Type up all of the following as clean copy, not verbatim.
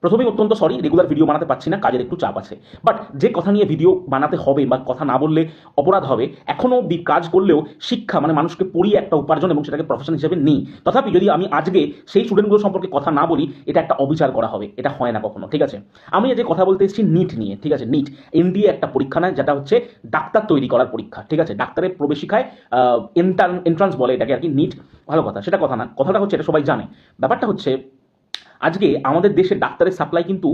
প্রথমেই অত্যন্ত sorry, regular video বানাতে পারছি না, কাজের একটু চাপ আছে। বাট যে কথা নিয়ে ভিডিও বানাতে হবে বা কথা না বললে অপরাধ হবে, এখনও অব্দি কাজ করলেও শিক্ষা মানে মানুষকে পড়িয়ে একটা উপার্জন এবং সেটাকে প্রফেশন হিসেবে নিই। তথাপি যদি আমি আজকে সেই স্টুডেন্টগুলো সম্পর্কে কথা না বলি, এটা একটা অবিচার করা হবে, এটা হয় না কখনো। ঠিক আছে, আমি যে কথা বলতে এসেছি নিট নিয়ে। ঠিক আছে, নিট এনডিএ একটা পরীক্ষা নেয়, যেটা হচ্ছে ডাক্তার তৈরি করার পরীক্ষা। ঠিক আছে, ডাক্তারের প্রবেশিকায় এন্ট্রান্স বলে এটাকে আর কি, নিট। ভালো কথা, সেটা কথা না, কথাটা হচ্ছে এটা সবাই জানে। ব্যাপারটা হচ্ছে আজকে আমাদের দেশে ডাক্তারের সাপ্লাই কিন্তু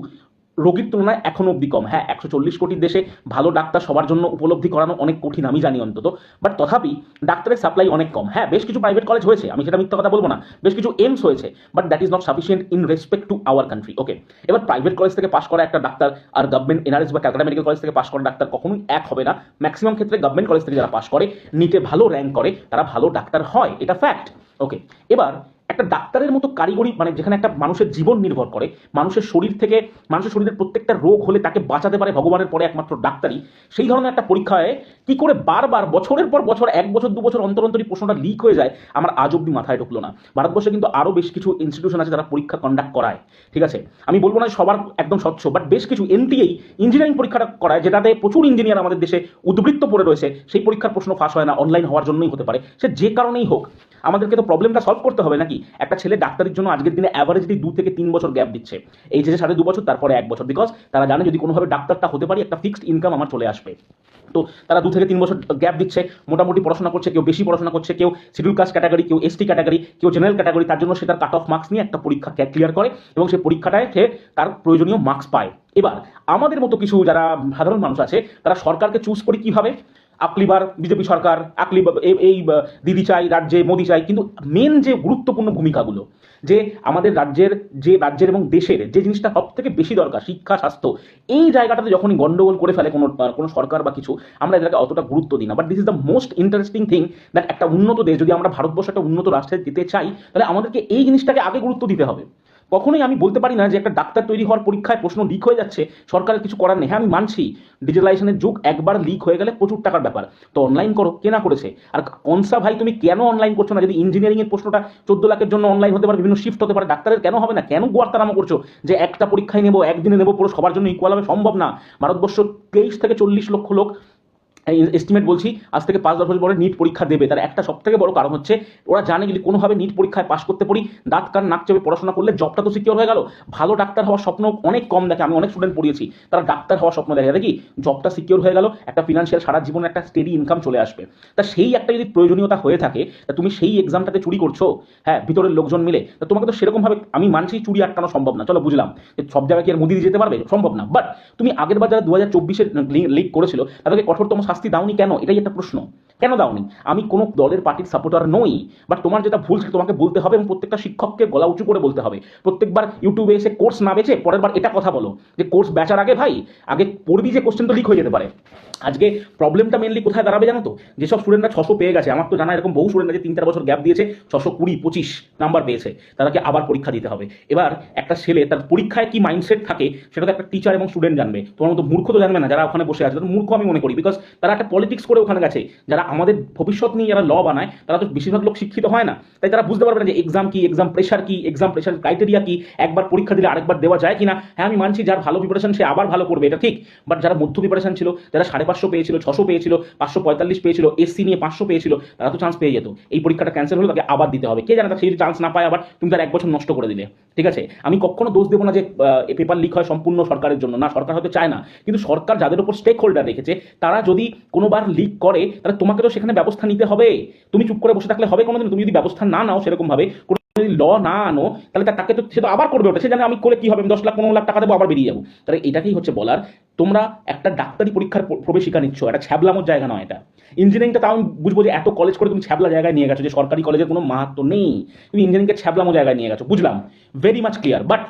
রোগীর তুলনায় এখনো অব্দি কম। হ্যাঁ, 140 কোটির দেশে ভালো ডাক্তার সবার জন্য উপলব্ধি করানো অনেক কঠিন, আমি জানি অন্তত। বাট তথাপি ডাক্তারের সাপ্লাই অনেক কম। হ্যাঁ, বেশ কিছু প্রাইভেট কলেজ হয়েছে, আমি সেটা মিথ্যা কথা বলবো না, বেশ কিছু এইমস হয়েছে, but that is not sufficient in respect to our country. Okay, এবার প্রাইভেট কলেজ থেকে পাশ করা একটা ডাক্তার আর গভর্নমেন্ট এনআরএস বা ক্যালকাটা মেডিকেল কলেজ থেকে পাশ করা ডাক্তার কখনোই এক হবে না। ম্যাক্সিমাম ক্ষেত্রে গভর্নমেন্ট কলেজ থেকে যারা পাশ করে, নিটে ভালো র্যাঙ্ক করে, তারা ভালো ডাক্তার হয়, এটা ফ্যাক্ট। ওকে, এবার একটা ডাক্তারের মতো কারিগরি মানে যেখানে একটা মানুষের জীবন নির্ভর করে, মানুষের শরীরের প্রত্যেকটা রোগ হলে তাকে বাঁচাতে পারে ভগবানের পরে একমাত্র ডাক্তারই, সেই ধরনের একটা পরীক্ষায় কি করে বারবার বছরের পর বছর, 1 বছর 2 বছর অন্তর অন্তরই প্রশ্নটা লিক হয়ে যায়, আমার আজ অব্দি মাথায় ঢুকলো না। ভারতবর্ষে কিন্তু আরও বেশ কিছু ইনস্টিটিউশন আছে যারা পরীক্ষা কন্ডাক্ট করায়। ঠিক আছে, আমি বলবো না সবার একদম স্বচ্ছ, বাট বেশ কিছু এনটিএই ইঞ্জিনিয়ারিং পরীক্ষাটা করায়, যেটাতে প্রচুর ইঞ্জিনিয়ার আমাদের দেশে উদ্বৃত্ত পড়ে রয়েছে। সেই পরীক্ষার প্রশ্ন ফাঁস হয় না, অনলাইন হওয়ার জন্যই হতে পারে, সে যে কারণেই হোক। আমাদেরকে তো প্রবলেমটা সলভ করতে হবে নাকি? একটা ছেলে ডাক্তারের জন্য আজকের দিনে অ্যাভারেজলি 2 থেকে 3 বছর গ্যাপ দিচ্ছে, এই যে 2.5 বছর, তারপরে 1 বছর, বিকজ তারা জানে যদি কোনোভাবে ডাক্তারটা হতে পারি একটা ফিক্সড ইনকাম আমার চলে আসবে। তো তারা 2 থেকে 3 বছর গ্যাপ দিচ্ছে, মোটামুটি পড়াশোনা করছে, কেউ বেশি পড়াশোনা করছে, কেউ শিডিউল কাস্ট ক্যাটাগরি, কেউ এসটি ক্যাটাগরি, কেউ জেনারেল ক্যাটাগরি, তার জন্য সে তার কাট অফ মার্কস নিয়ে একটা পরীক্ষা ক্লিয়ার করে এবং সেই পরীক্ষাটায় সে তার প্রয়োজনীয় মার্কস পায়। এবার আমাদের মতো কিছু যারা সাধারণ মানুষ আছে, তারা সরকারকে চুজ করি কিভাবে? আকলিবার বিজেপি সরকার, এই দিদি চাই রাজ্যে, মোদি চাই, কিন্তু মেন যে গুরুত্বপূর্ণ ভূমিকাগুলো, যে আমাদের রাজ্যের এবং দেশের যে জিনিসটা সব থেকে বেশি দরকার, শিক্ষা স্বাস্থ্য, এই জায়গাটাতে যখনই গন্ডগোল করে ফেলে কোনো সরকার বা কিছু, আমরা এটাকে অতটা গুরুত্ব দিই না। But this is the most interesting thing, that একটা উন্নত দেশ, যদি আমরা ভারতবর্ষ একটা উন্নত রাষ্ট্রে যেতে চাই, তাহলে আমাদেরকে এই জিনিসটাকে আগে গুরুত্ব দিতে হবে। কখনোই আমি বলতে পারি না যে একটা ডাক্তার তৈরি হওয়ার পরীক্ষায় প্রশ্ন লিক হয়ে যাচ্ছে, সরকারের কিছু করার নেই। হ্যাঁ, আমি মানছি ডিজিটালাইজেশনের যুগ, একবার লিক হয়ে গেলে প্রচুর টাকার ব্যাপার, তো অনলাইন করো, কে না করেছে? আর কনসা ভাই, তুমি কেন অনলাইন করছো না? যদি ইঞ্জিনিয়ারিং এর প্রশ্নটা 14 লাখের জন্য অনলাইন হতে পারে, বিভিন্ন শিফট হতে পারে, ডাক্তারের কেন হবে না? কেন গোয়ার্তারামো করছো যে একটা পরীক্ষায় নেবো, একদিনে নেবো, পুরো সবার জন্য ইকুয়াল হবে? সম্ভব না। ভারতবর্ষ 23 থেকে 40 লক্ষ লোক এস্টিমেট বলছি আজ থেকে 5-10 বছর পরে নিট পরীক্ষা দেবে। তার একটা সব থেকে বড় কারণ হচ্ছে ওরা জানে যদি কোনোভাবে নিট পরীক্ষায় পাশ করতে পারি, দাঁত কান নাক চেপে পড়াশোনা করলে জবটা তো সিকিওর হয়ে গেল। ভালো ডাক্তার হওয়ার স্বপ্ন অনেক কম দেখে, আমি অনেক স্টুডেন্ট পড়িয়েছি, তারা ডাক্তার হওয়ার স্বপ্ন দেখে, দেখি জবটা সিকিওর হয়ে গেল, একটা ফিনান্সিয়াল সারা জীবনে একটা স্টেডি ইনকাম চলে আসবে। তা সেই একটা যদি প্রয়োজনীয়তা হয়ে থাকে, তা তুমি সেই এক্সামটাতে চুরি করছো, হ্যাঁ, ভিতরের লোকজন মিলে, তা তোমাকে তো সেরকমভাবে, আমি মানছি চুরি আটকানো সম্ভব না, চলো বুঝলাম যে সব জায়গায় কি আর মোদি যেতে পারবে? সম্ভব না। বাট তুমি আগের বার যারা 2024-এ লিক করেছিল তাদেরকে কঠোরতম শাস্তি দাওনি কেন? এটাই একটা প্রশ্ন, কেন দাওনি? আমি কোনো দলের পার্টির সাপোর্টার নই, বাট তোমার যেটা ভুল সেটা তোমাকে বলতে হবে এবং প্রত্যেকটা শিক্ষককে গলা উঁচু করে বলতে হবে। প্রত্যেকবার ইউটিউবে এসে কোর্স না বেচে পরের বার এটা কথা বলো যে কোর্স বেচার আগে ভাই আগে পড়বি, যে কোশ্চেন তো লিক হয়ে যেতে পারে। আজকে প্রবলেমটা মেনলি কোথায় দাঁড়াবে জানো তো? যেসব স্টুডেন্টরা 600 পেয়ে গেছে, আমার তো জানা এরকম বহু স্টুডেন্ট আছে 3-4 বছর গ্যাপ দিয়েছে, 620-25 নাম্বার পেয়েছে, তাদেরকে আবার পরীক্ষা দিতে হবে। এবার একটা ছেলে তার পরীক্ষায় কি মাইন্ডসেট থাকে সেটা তো একটা টিচার এবং স্টুডেন্ট জানবে, তোমার মতো মূর্খ তো জানবে না। যারা ওখানে বসে আছে তারা মূর্খ আমি মনে করি, বিকজ তারা একটা পলিটিক্স করে ওখানে গেছে। যারা আমাদের ভবিষ্যৎ নিয়ে যারা ল বানায়, তারা তো বেশিরভাগ লোক শিক্ষিত হয় না, তাই তারা বুঝতে পারবে না যে এক্সাম কি, এক্সাম প্রেশার কি, এক্সাম প্রেশার ক্রাইটেরিয়া কি, একবার পরীক্ষা দিলে আরেকবার দেওয়া যায় কিনা। হ্যাঁ, আমি মানছি যার ভালো প্রিপারেশন সে আবার ভালো করবে, এটা ঠিক। বাট যারা মধ্য প্রিপারেশন ছিল, যারা 550 পেয়েছিল, 600 পেয়েছিল, 545 পেয়েছিল, এসসি নিয়ে 500 পেয়েছিল, তারা তো চান্স পেয়ে যেত। এই পরীক্ষাটা ক্যান্সেল হলে তাকে আবার দিতে হবে। কে জানে, সেই চান্স না পায় আবার তুমি তার 1 বছর নষ্ট করে দিলে। ঠিক আছে, আমি কখনো দোষ দেবো না যে পেপার লিক হয় সম্পূর্ণ সরকারের জন্য, না, সরকার হয়তো চায় না, কিন্তু সরকার যাদের উপর স্টেক হোল্ডার রেখেছে, তারা যদি কোনোবার লিক করে তাহলে তোমাকে তো সেখানে ব্যবস্থা নিতে হবে। তুমি চুপ করে বসে থাকলে হবে কোনোদিন? তুমি যদি ব্যবস্থা না নাও সেরকম ভাবে, যদি ল না আনো, তাহলে তাকে তো সে তো আবার করবে ওটা, সে জানে আমি করে কি হবে, আমি 10 লাখ 15 লাখ টাকা দেবো, আবার বেরিয়ে যাবো। তাহলে এটাকেই হচ্ছে বলার, তোমরা একটা ডাক্তারি পরীক্ষার প্রবেশিকা নিচ্ছ, এটা ছ্যাবলামোর জায়গা নয়। এটা ইঞ্জিনিয়ারিংটা তাও আমি বুঝবো যে এত কলেজ করে তুমি ছ্যাবলা জায়গায় নিয়ে গেছো, যে সরকারি কলেজের কোনো মাহাত্ম নেই, তুমি ইঞ্জিনিয়ারিংকে ছ্যাবলামো জায়গায় নিয়ে গেছো, বুঝলাম, ভেরি মাচ ক্লিয়ার। বাট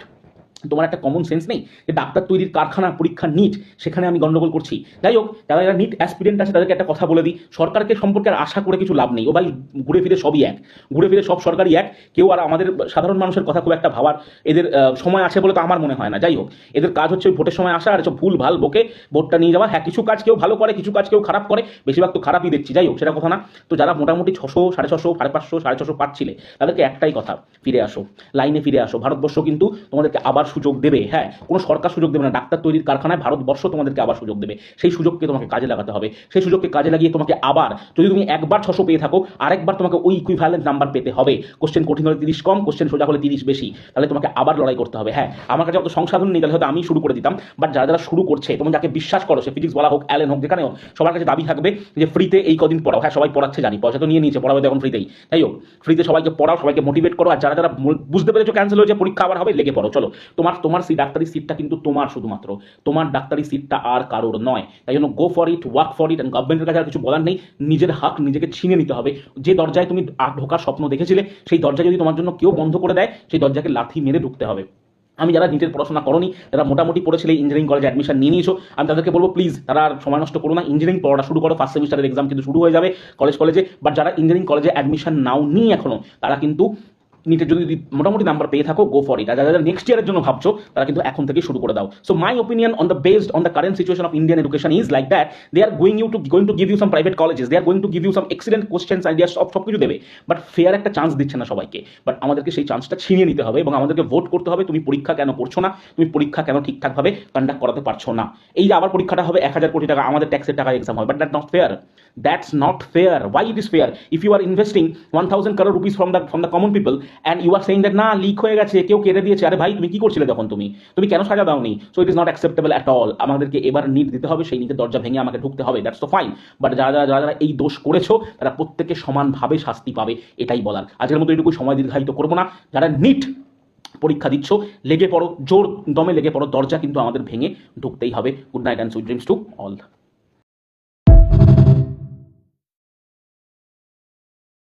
তোমার একটা কমন সেন্স নেই যে ডাক্তার তৈরির কারখানা পরীক্ষা নিট, সেখানে আমি গন্ডগোল করছি। যাই হোক, যারা নিট অ্যাসপিরেন্ট আছে তাদেরকে একটা কথা বলে দিই, সরকারকে সম্পর্কে আর আশা করে কিছু লাভ নেই। ও ভাই, ঘুরে ফিরে সবই এক, ঘুরে ফিরে সব সরকারই এক। কেউ আর আমাদের সাধারণ মানুষের কথা খুব একটা ভাবার এদের সময় আছে বলে তো আমার মনে হয় না। যাই হোক, এদের কাজ হচ্ছে ভোটের সময় আসা আর এসব ভুল ভাল বকে ভোটটা নিয়ে যাওয়া। হ্যাঁ, কিছু কাজ কেউ ভালো করে, কিছু কাজ কেউ খারাপ করে, বেশিরভাগ তো খারাপই দেখছি। যাই হোক, সেটা কথা না। তো যারা মোটামুটি 600, 650, 550, 650 পাচ্ছিলে, তাদেরকে একটাই কথা, ফিরে আসো, লাইনে ফিরে আসো। ভারতবর্ষ কিন্তু তোমাদেরকে আবার সুযোগ দেবে। হ্যাঁ, কোনো সরকার সুযোগ দেবে না, ডাক্তার তৈরির কারখানায় ভারতবর্ষ তোমাদেরকে আবার সুযোগ দেবে। সেই সুযোগকে তোমাকে কাজে লাগাতে হবে। সেই সুযোগকে কাজে লাগিয়ে তোমাকে আবার, যদি তুমি একবার 600 পেয়ে থাকো, আরেকবার তোমাকে ওই ইকুইভ্যালেন্ট নাম্বার পেতে হবে। কোশ্চেন কঠিন হলে 30 কম, কোশ্চেন সোজা হলে 30 বেশি, তাহলে তোমাকে আবার লড়াই করতে হবে। হ্যাঁ, আমার কাছে অত সংসাধন নেই, তাহলে হয়তো আমি শুরু করে দিতাম, বাট যারা যারা শুরু করছে, তুমি যাকে বিশ্বাস করো, সে ফিজিক্স বলা হোক, অ্যালেন হোক, যেখানে হোক, সবার কাছে দাবি থাকবে যে ফ্রিতে এই কদিন পড়াও। হ্যাঁ, সবাই পড়াচ্ছে জানি, পয়সা তো নিয়ে নিয়েছে, পড়াবে তো এখন ফ্রিতেই। তাই হোক, ফ্রিতে সবাইকে পড়াও, সবাইকে মোটিভেট করো। আর যারা যারা বুঝতে পেরেছো ক্যান্সেল হয়েছে, পরীক্ষা আবার হবে, লেগে পড়ো। চলো, তোমার সেই ডাক্তারি সিটটা কিন্তু তোমার, শুধুমাত্র তোমার ডাক্তারি সিটটা আর কারোর নয়। তাই জন্য go for it, work for it. And গভর্নমেন্টের কাছে আর কিছু বলার নেই, নিজের হাক নিজেকে ছিনিয়ে নিতে হবে। যে দরজায় তুমি ঢোকার স্বপ্ন দেখেছিলে, সেই দরজা যদি তোমার জন্য কেউ বন্ধ করে দেয়, সেই দরজাকে লাথি মেরে ঢুকতে হবে। আমি যারা নিটের পড়াশোনা করনি, যারা মোটামুটি পড়েছিলে, ইঞ্জিনিয়ারিং কলেজে অ্যাডমিশন নিয়ে নিয়েছো, আমি তাদেরকে বলবো প্লিজ তারা আর সময় নষ্ট করো না, ইঞ্জিনিয়ারিং পড়াটা শুরু করো। ফার্স্ট সেমিস্টারের এক্সাম কিন্তু শুরু হয়ে যাবে কলেজে। বাট যারা ইঞ্জিনিয়ারিং কলেজে অ্যাডমিশন নাও নি এখনো, তারা কিন্তু নিটে যদি মোটামুটি নাম্বার পেয়ে থাকো, গো ফর ইট। আর যারা নেক্সট ইয়ারের জন্য ভাবছো, তারা কিন্তু এখন থেকে শুরু করে দাও। So my opinion on the based on the current situation of Indian education is like that, they are going to give you some private colleges, they are going to give you some excellent questions, idea, সব কিছু দেবে, but fair একটা chance দিচ্ছে না সবাইকে। But আমাদেরকে সেই চান্সটা ছিনিয়ে নিতে হবে এবং আমাদেরকে ভোট করতে হবে। তুমি পরীক্ষা কেন করছো না, তুমি পরীক্ষা কেন ঠিকঠাকভাবে কন্ডাক্ট করাতে পারছো না। এই যে আবার পরীক্ষাটা হবে 1000 কোটি টাকা, আমাদের ট্যাক্সের টাকায় এক্সাম হয়, but that not fair. That's not fair. Why it is fair? If you are investing 1000 crore rupees from the common people and you are saying that না লিক হয়ে গেছে, কেউ কেটে দিয়েছে, আরে ভাই তুমি কি করছিলে তখন, তুমি কেন সাজা দাওনি? So it is not acceptable at all. আমাদেরকে এবার নিট দিতে হবে, সেই নিটের দরজা ভেঙে আমাকে ঢুকতে হবে, দ্যাটস তো ফাইন। বাট যারা এই দোষ করেছো, তারা প্রত্যেকে সমানভাবে শাস্তি পাবে, এটাই বলার। আজকের মতো এটুকু সময় দীর্ঘায়িত করবো না। যারা নিট পরীক্ষা দিচ্ছ, লেগে পড়ো, জোর দমে লেগে পড়ো, দরজা কিন্তু আমাদের ভেঙে ঢুকতেই হবে। Good night and sweet dreams to all.